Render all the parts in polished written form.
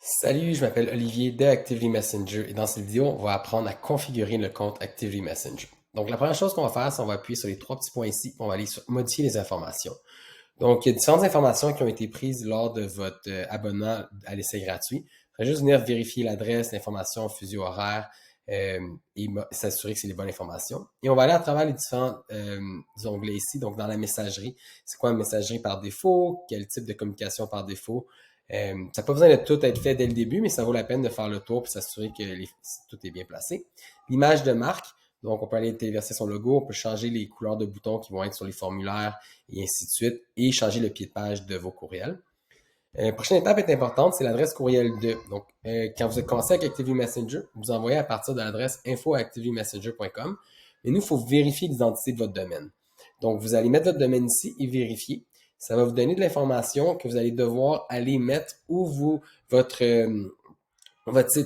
Salut, je m'appelle Olivier de Actively Messenger et dans cette vidéo, on va apprendre à configurer le compte Actively Messenger. Donc, la première chose qu'on va faire, c'est qu'on va appuyer sur les trois petits points ici, on va aller sur modifier les informations. Donc, il y a différentes informations qui ont été prises lors de votre abonnement à l'essai gratuit. Il va juste venir vérifier l'adresse, l'information, fuseau horaire et s'assurer que c'est les bonnes informations. Et on va aller à travers les différents onglets ici. Donc, dans la messagerie, c'est quoi une messagerie par défaut? Quel type de communication par défaut? Ça n'a pas besoin de tout être fait dès le début, mais ça vaut la peine de faire le tour pour s'assurer que tout est bien placé. L'image de marque, donc on peut aller téléverser son logo, on peut changer les couleurs de boutons qui vont être sur les formulaires et ainsi de suite, et changer le pied de page de vos courriels. Prochaine étape est importante, c'est l'adresse courriel de. Donc, quand vous commencez avec Actively Messenger, vous envoyez à partir de l'adresse info@actively-messenger.com. Mais nous, il faut vérifier l'identité de votre domaine. Donc, vous allez mettre votre domaine ici et vérifier. Ça va vous donner de l'information que vous allez devoir aller mettre où votre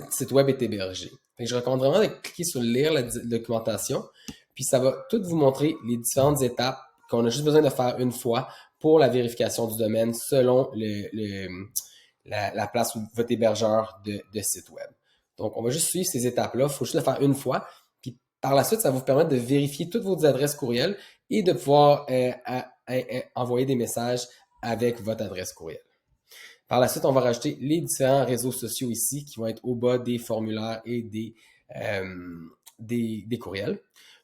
site web est hébergé. Fait que je recommande vraiment de cliquer sur lire la documentation, puis ça va tout vous montrer les différentes étapes qu'on a juste besoin de faire une fois pour la vérification du domaine selon la place où votre hébergeur de site web. Donc, on va juste suivre ces étapes-là. Il faut juste le faire une fois. Puis par la suite, ça va vous permettre de vérifier toutes vos adresses courriel et de pouvoir envoyer des messages avec votre adresse courriel. Par la suite, on va rajouter les différents réseaux sociaux ici qui vont être au bas des formulaires et des courriels.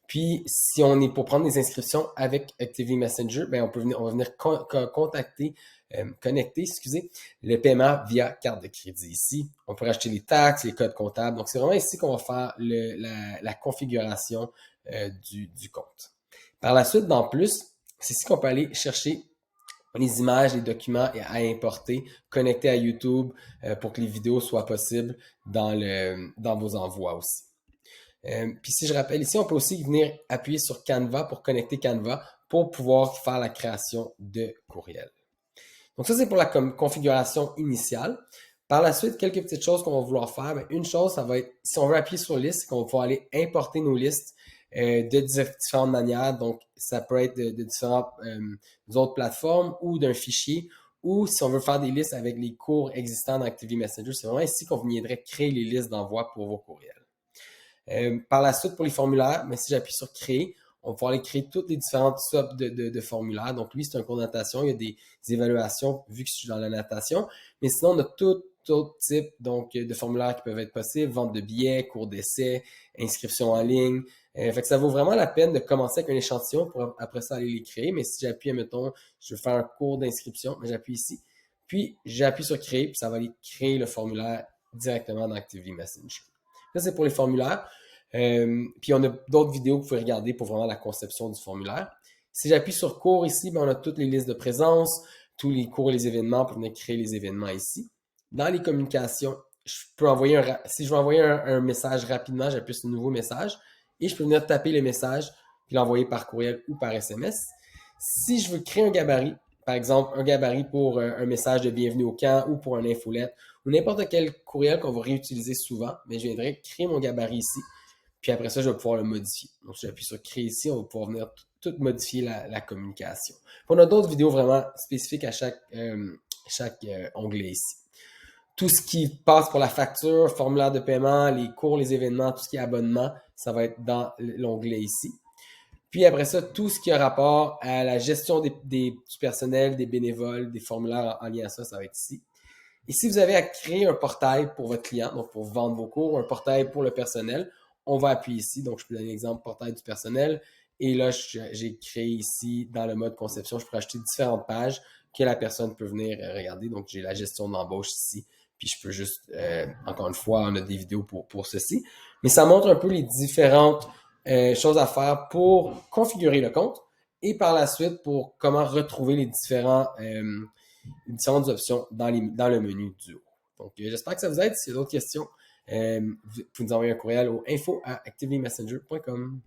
Puis, si on est pour prendre des inscriptions avec Actively Messenger, ben on va venir connecter, le paiement via carte de crédit ici. On peut rajouter les taxes, les codes comptables. Donc, c'est vraiment ici qu'on va faire la configuration du compte. Par la suite, dans plus, c'est ici qu'on peut aller chercher les images, les documents à importer, connecter à YouTube pour que les vidéos soient possibles dans vos envois aussi. Puis si je rappelle ici, on peut aussi venir appuyer sur Canva pour connecter Canva pour pouvoir faire la création de courriels. Donc ça, c'est pour la configuration initiale. Par la suite, quelques petites choses qu'on va vouloir faire. Bien, une chose, ça va être, si on veut appuyer sur liste, c'est qu'on va pouvoir aller importer nos listes de différentes manières. Donc, ça peut être de différentes autres plateformes ou d'un fichier. Ou si on veut faire des listes avec les cours existants dans Actively Messenger, c'est vraiment ici qu'on viendrait créer les listes d'envoi pour vos courriels. Par la suite, pour les formulaires, mais si j'appuie sur créer, on va pouvoir aller créer toutes les différentes sortes de formulaires. Donc, lui, c'est un cours de natation. Il y a des évaluations vu que je suis dans la natation. Mais sinon, on a tout autre type de formulaires qui peuvent être possibles. Vente de billets, cours d'essai, inscription en ligne. Fait que ça vaut vraiment la peine de commencer avec un échantillon pour après ça aller les créer. Mais si j'appuie, mettons, je veux faire un cours d'inscription, mais j'appuie ici. Puis, j'appuie sur créer, puis ça va aller créer le formulaire directement dans Actively Messenger. Ça, c'est pour les formulaires. Puis on a d'autres vidéos que vous pouvez regarder pour vraiment la conception du formulaire. Si j'appuie sur cours ici, ben on a toutes les listes de présence, tous les cours et les événements pour venir créer les événements ici. Dans les communications, si je veux envoyer un message rapidement, j'appuie sur nouveau message et je peux venir taper le message puis l'envoyer par courriel ou par SMS. Si je veux créer un gabarit, par exemple un gabarit pour un message de bienvenue au camp ou pour un infolette ou n'importe quel courriel qu'on va réutiliser souvent, mais je viendrai créer mon gabarit ici. Puis après ça, je vais pouvoir le modifier. Donc, si j'appuie sur créer ici, on va pouvoir venir tout modifier la communication. Puis on a d'autres vidéos vraiment spécifiques à chaque onglet ici. Tout ce qui passe pour la facture, formulaire de paiement, les cours, les événements, tout ce qui est abonnement, ça va être dans l'onglet ici. Puis après ça, tout ce qui a rapport à la gestion du personnel, des bénévoles, des formulaires en lien à ça, ça va être ici. Et si vous avez à créer un portail pour votre client, donc pour vendre vos cours, un portail pour le personnel, on va appuyer ici. Donc, je peux donner l'exemple portail du personnel. Et là, j'ai créé ici, dans le mode conception, je peux ajouter différentes pages que la personne peut venir regarder. Donc, j'ai la gestion d'embauche ici. Puis, je peux juste, encore une fois, on a des vidéos pour ceci. Mais ça montre un peu les différentes choses à faire pour configurer le compte et par la suite pour comment retrouver les différentes options dans le menu du haut. Donc, j'espère que ça vous aide. Si vous avez d'autres questions, vous pouvez nous envoyer un courriel au info@actively-messenger.com.